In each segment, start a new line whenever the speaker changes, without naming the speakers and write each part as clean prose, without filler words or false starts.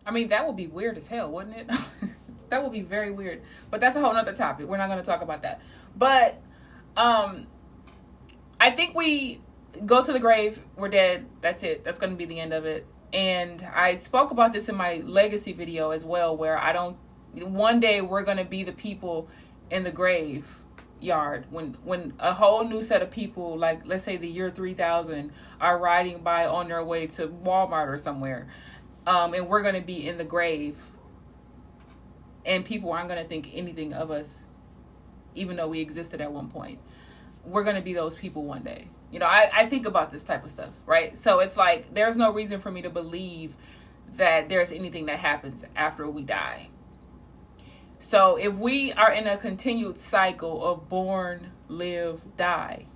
I mean, that would be weird as hell, wouldn't it? That would be very weird. But that's a whole nother topic. We're not going to talk about that. But I think we go to the grave. We're dead. That's it. That's going to be the end of it. And I spoke about this in my legacy video as well, where one day we're going to be the people in the grave yard when a whole new set of people, like let's say the year 3000, are riding by on their way to Walmart or somewhere, and we're going to be in the grave, and people aren't going to think anything of us, even though we existed at one point. We're going to be those people one day. You know, I think about this type of stuff, right? So it's like there's no reason for me to believe that there's anything that happens after we die. So if we are in a continued cycle of born, live, die,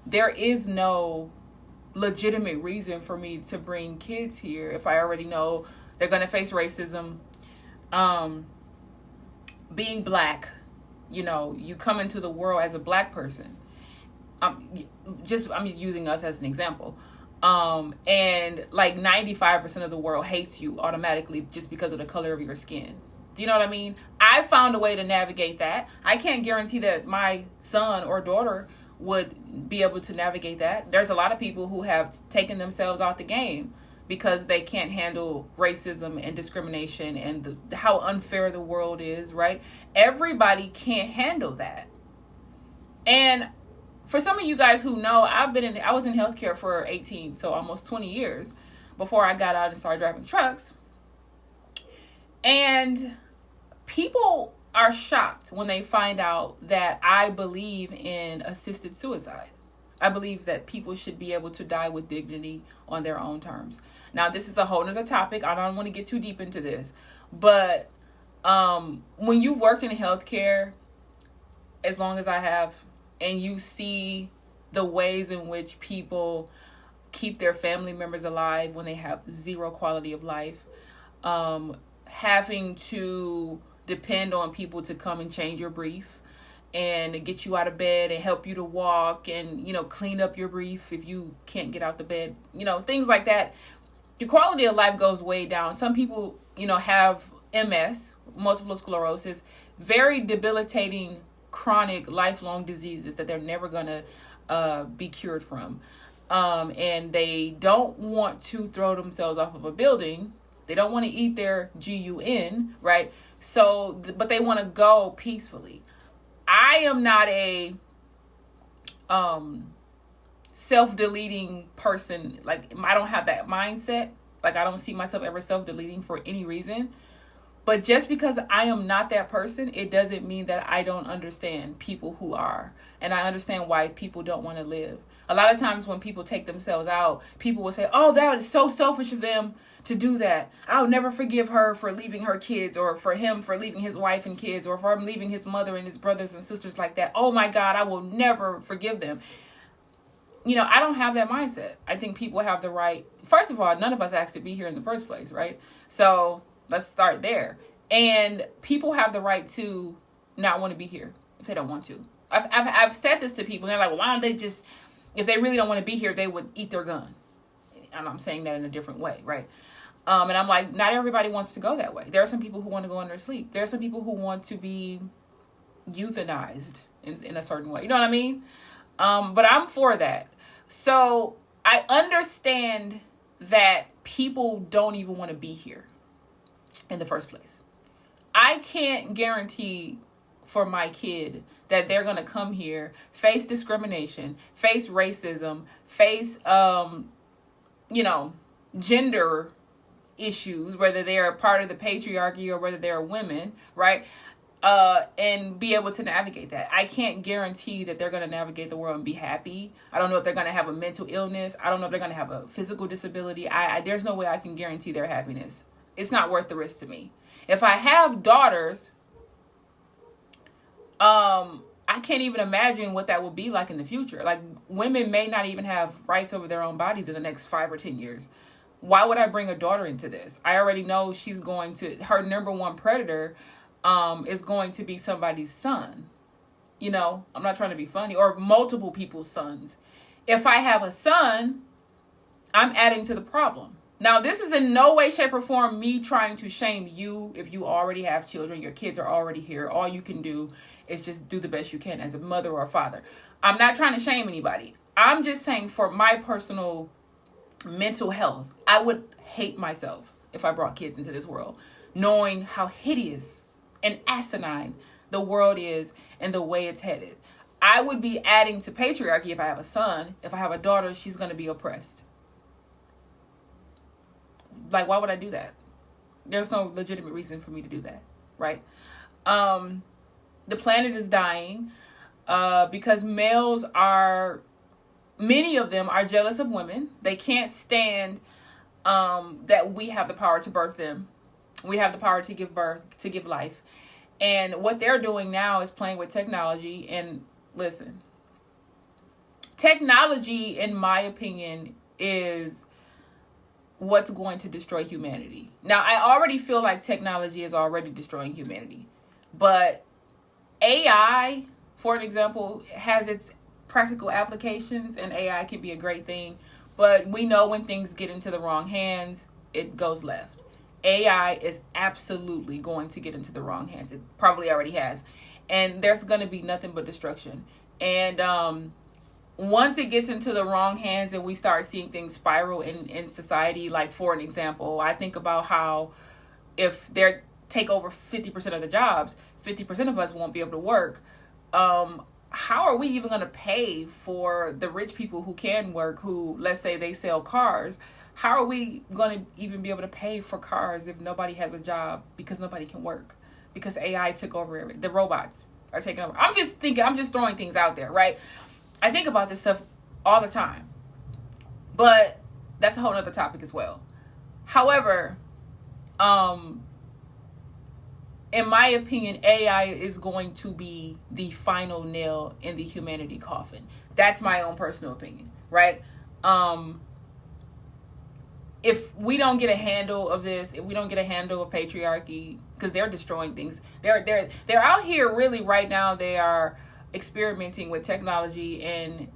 there is no legitimate reason for me to bring kids here if I already know they're going to face racism. Being black, you know, you come into the world as a black person. I'm using us as an example. And like 95% of the world hates you automatically just because of the color of your skin. Do you know what I mean? I found a way to navigate that. I can't guarantee that my son or daughter would be able to navigate that. There's a lot of people who have taken themselves out the game because they can't handle racism and discrimination and how unfair the world is, right? Everybody can't handle that. And for some of you guys who know, I was in healthcare for 18, so almost 20 years before I got out and started driving trucks. And people are shocked when they find out that I believe in assisted suicide. I believe that people should be able to die with dignity on their own terms. Now, this is a whole nother topic. I don't want to get too deep into this. But when you've worked in healthcare as long as I have, and you see the ways in which people keep their family members alive when they have zero quality of life, having to depend on people to come and change your brief and get you out of bed and help you to walk and, you know, clean up your brief if you can't get out the bed, you know, things like that. Your quality of life goes way down. Some people, you know, have MS, multiple sclerosis, very debilitating, chronic, lifelong diseases that they're never going to be cured from. And they don't want to throw themselves off of a building. They don't want to eat their GUN, right? So, but they want to go peacefully. I am not a self-deleting person. Like, I don't have that mindset. Like, I don't see myself ever self-deleting for any reason. But just because I am not that person, it doesn't mean that I don't understand people who are. And I understand why people don't want to live. A lot of times when people take themselves out, people will say, oh, that is so selfish of them to do that. I'll never forgive her for leaving her kids, or for him for leaving his wife and kids, or for him leaving his mother and his brothers and sisters like that. Oh my God, I will never forgive them. You know, I don't have that mindset. I think people have the right. First of all, none of us asked to be here in the first place, right? So let's start there. And people have the right to not want to be here if they don't want to. I've said this to people, and they're like, well, why don't they just, if they really don't want to be here, they would eat their gun. And I'm saying that in a different way, right? And I'm like, not everybody wants to go that way. There are some people who want to go in their sleep. There are some people who want to be euthanized in a certain way. You know what I mean? But I'm for that. So I understand that people don't even want to be here in the first place. I can't guarantee for my kid that they're going to come here, face discrimination, face racism, face, gender issues, whether they're a part of the patriarchy or whether they're women, right? And be able to navigate that. I can't guarantee that they're going to navigate the world and be happy. I don't know if they're going to have a mental illness. I don't know if they're going to have a physical disability. There's no way I can guarantee their happiness. It's not worth the risk to me. If I have daughters, I can't even imagine what that will be like in the future. Like, women may not even have rights over their own bodies in the next 5 or 10 years. Why would I bring a daughter into this? I already know her number one predator is going to be somebody's son. You know, I'm not trying to be funny, or multiple people's sons. If I have a son, I'm adding to the problem. Now, this is in no way, shape, or form me trying to shame you if you already have children. Your kids are already here. All you can do is just do the best you can as a mother or a father. I'm not trying to shame anybody. I'm just saying for my personal mental health, I would hate myself if I brought kids into this world, knowing how hideous and asinine the world is and the way it's headed. I would be adding to patriarchy if I have a son. If I have a daughter, she's going to be oppressed. Like, why would I do that? There's no legitimate reason for me to do that, right? The planet is dying because males are, many of them are jealous of women. They can't stand that we have the power to birth them. We have the power to give birth, to give life. And what they're doing now is playing with technology. And listen, technology, in my opinion, is what's going to destroy humanity. Now, I already feel like technology is already destroying humanity. But AI, for an example, has its practical applications, and AI can be a great thing. But we know when things get into the wrong hands, it goes left. AI is absolutely going to get into the wrong hands. It probably already has. And there's going to be nothing but destruction. And once it gets into the wrong hands and we start seeing things spiral in society, like for an example, I think about how if they take over 50% of the jobs, 50% of us won't be able to work. How are we even going to pay for the rich people who can work, who, let's say they sell cars? How are we going to even be able to pay for cars if nobody has a job because nobody can work? Because AI took over everything. The robots are taking over. I'm just throwing things out there, right? I think about this stuff all the time. But that's a whole other topic as well. However, in my opinion, AI is going to be the final nail in the humanity coffin. That's my own personal opinion, right? If we don't get a handle of this, if we don't get a handle of patriarchy, because they're destroying things, they're out here really right now. They are experimenting with technology, and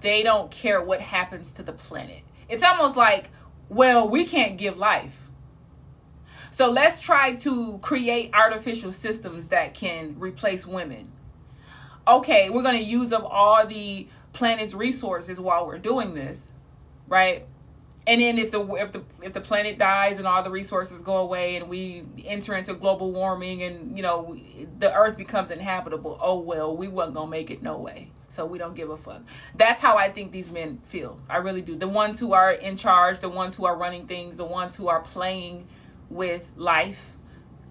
they don't care what happens to the planet. It's almost like, well, we can't give life, so let's try to create artificial systems that can replace women. Okay, we're going to use up all the planet's resources while we're doing this, right? And then if the planet dies and all the resources go away and we enter into global warming and, the earth becomes inhabitable, oh, well, we wasn't going to make it no way. So we don't give a fuck. That's how I think these men feel. I really do. The ones who are in charge, the ones who are running things, the ones who are playing with life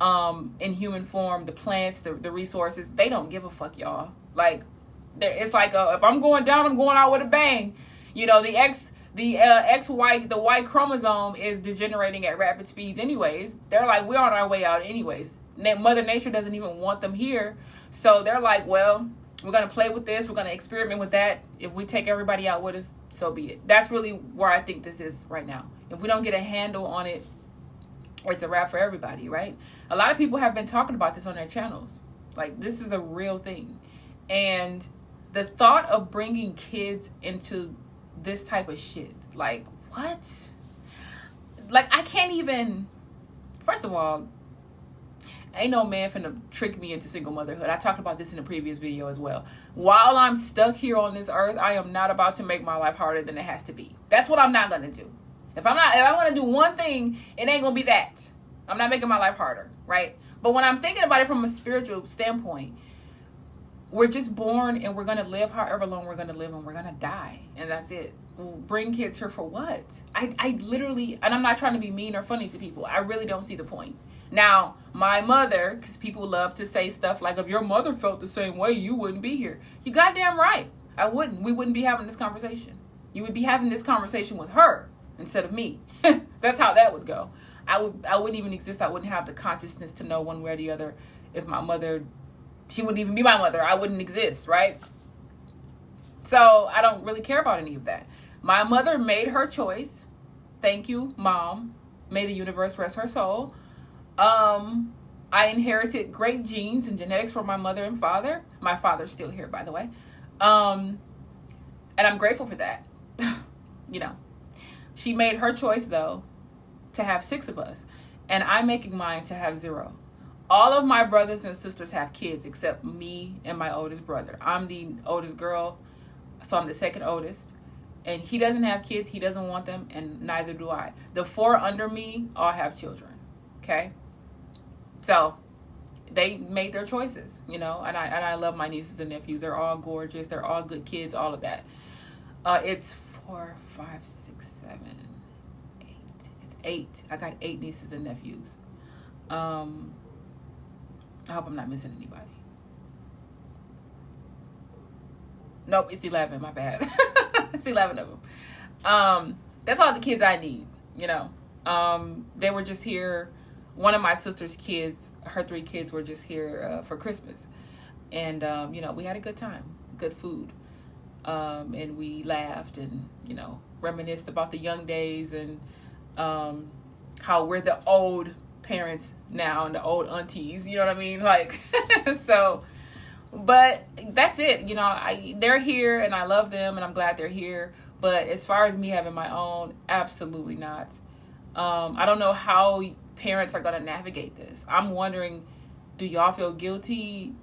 in human form, the plants, the resources, they don't give a fuck, y'all. Like, it's like if I'm going down, I'm going out with a bang. The Y chromosome is degenerating at rapid speeds anyways. They're like, we're on our way out anyways. Mother Nature doesn't even want them here. So they're like, well, we're going to play with this. We're going to experiment with that. If we take everybody out with us, so be it. That's really where I think this is right now. If we don't get a handle on it, it's a wrap for everybody, right? A lot of people have been talking about this on their channels. Like, this is a real thing. And the thought of bringing kids into this type of shit, like, what? Like, I can't even, first of all, ain't no man finna trick me into single motherhood. I talked about this in a previous video as well. While I'm stuck here on this earth, I am not about to make my life harder than it has to be. That's what I'm not gonna do. If I'm gonna do one thing, it ain't gonna be that. I'm not making my life harder, right? But when I'm thinking about it from a spiritual standpoint, we're just born and we're going to live however long we're going to live, and we're going to die. And that's it. We'll bring kids here for what? I literally, and I'm not trying to be mean or funny to people. I really don't see the point. Now, my mother, because people love to say stuff like, if your mother felt the same way, you wouldn't be here. You goddamn right. I wouldn't. We wouldn't be having this conversation. You would be having this conversation with her instead of me. That's how that would go. I wouldn't even exist. I wouldn't have the consciousness to know one way or the other. If my mother, she wouldn't even be my mother. I wouldn't exist, right? So I don't really care about any of that. My mother made her choice. Thank you, Mom. May the universe rest her soul. I inherited great genes and genetics from my mother and father. My father's still here, by the way. And I'm grateful for that. She made her choice, though. to have 6 of us, and I'm making mine to have 0. All of my brothers and sisters have kids except me and my oldest brother. I'm the oldest girl, so I'm the second oldest. And he doesn't have kids. He doesn't want them, and neither do I. The 4 under me all have children, okay? So they made their choices, you know, and I love my nieces and nephews. They're all gorgeous. They're all good kids, all of that. It's 4, 5, 6, 7, 8. It's 8. I got 8 nieces and nephews. I hope I'm not missing anybody. Nope, it's 11. My bad. It's 11 of them. That's all the kids I need, you know. They were just here. One of my sister's kids, her 3 kids were just here for Christmas. And, you know, we had a good time, good food. And we laughed and, you know, reminisced about the young days and how we're the old parents now and the old aunties, you know what I mean? Like, so, but that's it. You know, they're here and I love them and I'm glad they're here. But as far as me having my own, absolutely not. I don't know how parents are going to navigate this. I'm wondering, do y'all feel guilty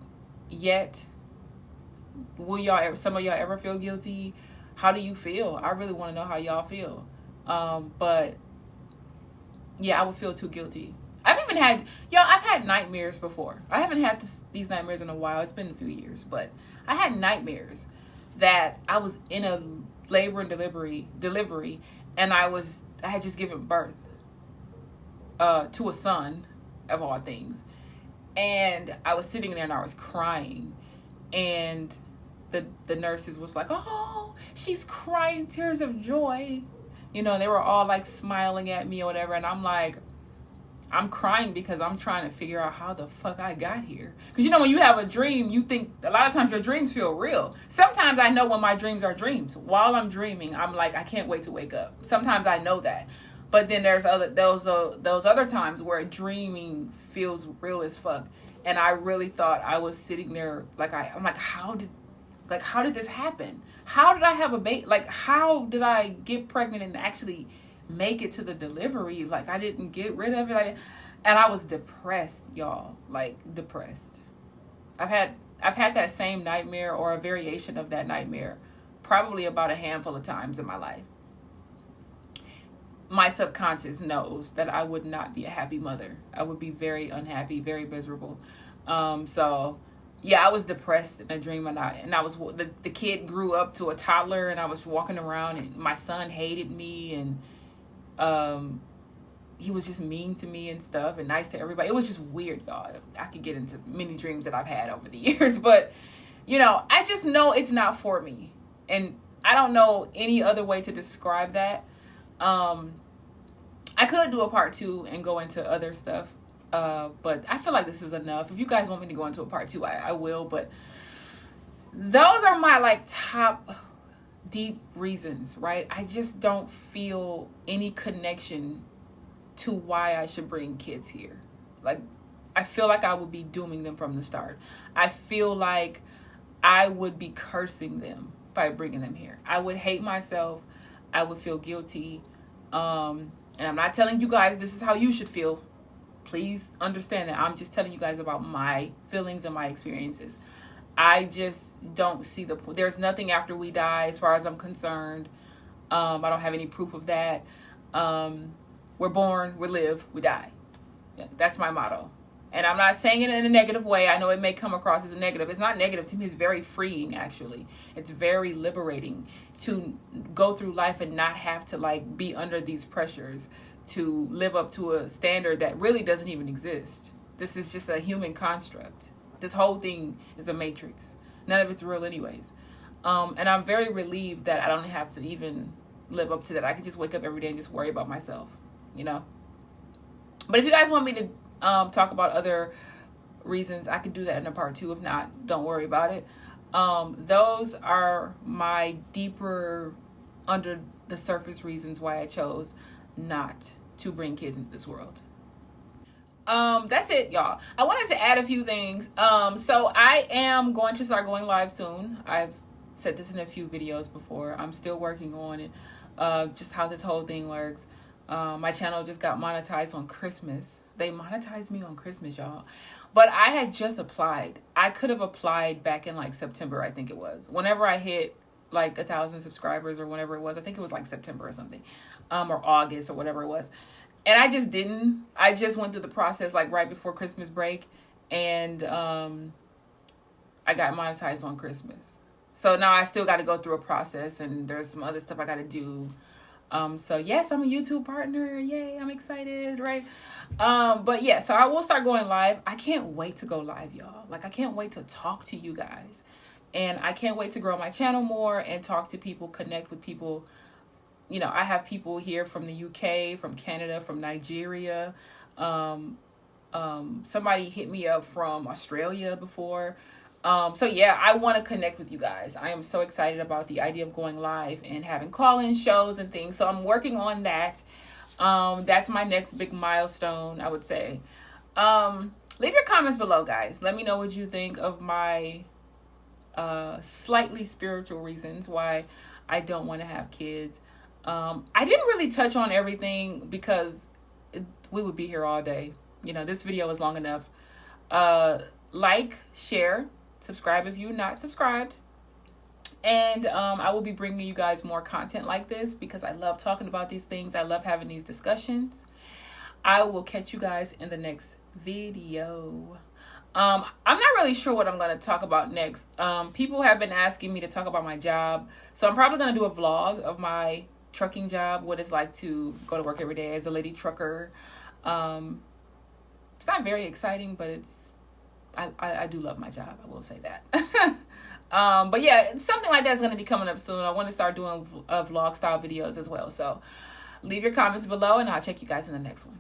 yet? Will some of y'all ever feel guilty? How do you feel? I really want to know how y'all feel. But yeah, I would feel too guilty. I've had nightmares before. I haven't had these nightmares in a while. It's been a few years, but I had nightmares that I was in a labor and delivery, and I had just given birth to a son, of all things, and I was sitting there and I was crying, and the nurses was like, "Oh, she's crying tears of joy," you know. They were all like smiling at me or whatever, and I'm like, I'm crying because I'm trying to figure out how the fuck I got here. Because, you know, when you have a dream, you think a lot of times your dreams feel real. Sometimes I know when my dreams are dreams. While I'm dreaming, I'm like, I can't wait to wake up. Sometimes I know that. But then there's those other times where dreaming feels real as fuck. And I really thought I was sitting there like I'm like, how did this happen? How did I have a baby? Like, how did I get pregnant and actually make it to the delivery? Like, I didn't get rid of it. And I was depressed, y'all. Like, depressed. I've had that same nightmare or a variation of that nightmare probably about a handful of times in my life. My subconscious knows that I would not be a happy mother. I would be very unhappy, very miserable. So yeah, I was depressed in a dream, and I was the kid grew up to a toddler, and I was walking around, and my son hated me, and he was just mean to me and stuff, and nice to everybody. It was just weird, y'all. I could get into many dreams that I've had over the years, but you know, I just know it's not for me, and I don't know any other way to describe that. I could do a part 2 and go into other stuff, but I feel like this is enough. If you guys want me to go into a part 2, I will, but those are my like top deep reasons, right? I just don't feel any connection to why I should bring kids here. Like, I feel like I would be dooming them from the start. I feel like I would be cursing them by bringing them here. I would hate myself. I would feel guilty. And I'm not telling you guys this is how you should feel. Please understand that I'm just telling you guys about my feelings and my experiences. I just don't see the point. There's nothing after we die as far as I'm concerned. I don't have any proof of that. We're born, we live, we die. Yeah, that's my motto. And I'm not saying it in a negative way. I know it may come across as a negative. It's not negative to me. It's very freeing, actually. It's very liberating to go through life and not have to like be under these pressures to live up to a standard that really doesn't even exist. This is just a human construct. This whole thing is a matrix. None of it's real anyways. And I'm very relieved that I don't have to even live up to that. I can just wake up every day and just worry about myself, you know? But if you guys want me to talk about other reasons, I could do that in a part 2. If not, don't worry about it. Those are my deeper, under the surface reasons why I chose not to bring kids into this world. That's it, y'all. I wanted to add a few things. So I am going to start going live soon. I've said this in a few videos before. I'm still working on it, just how this whole thing works. My channel just got monetized on Christmas. They monetized me on Christmas, y'all. But I had just applied. I could have applied back in like September, I think it was. Whenever I hit like 1,000 subscribers or whatever it was. I think it was like September or something, or August or whatever it was. And I just didn't. I just went through the process like right before Christmas break, and I got monetized on Christmas. So now I still got to go through a process, and there's some other stuff I got to do. So yes, I'm a YouTube partner. Yay, I'm excited, right? But yeah, so I will start going live. I can't wait to go live, y'all. Like, I can't wait to talk to you guys. And I can't wait to grow my channel more and talk to people, connect with people. You know, I have people here from the UK, from Canada, from Nigeria. Somebody hit me up from Australia before. So yeah, I want to connect with you guys. I am so excited about the idea of going live and having call-in shows and things. So I'm working on that. That's my next big milestone, I would say. Leave your comments below, guys. Let me know what you think of my slightly spiritual reasons why I don't want to have kids. I didn't really touch on everything because we would be here all day. You know, this video is long enough. Like, share, subscribe if you're not subscribed. And I will be bringing you guys more content like this because I love talking about these things. I love having these discussions. I will catch you guys in the next video. I'm not really sure what I'm going to talk about next. People have been asking me to talk about my job. So I'm probably going to do a vlog of my trucking job, what it's like to go to work every day as a lady trucker. It's not very exciting, but I do love my job. I will say that. But yeah, something like that is going to be coming up soon. I want to start doing vlog style videos as well. So leave your comments below and I'll check you guys in the next one.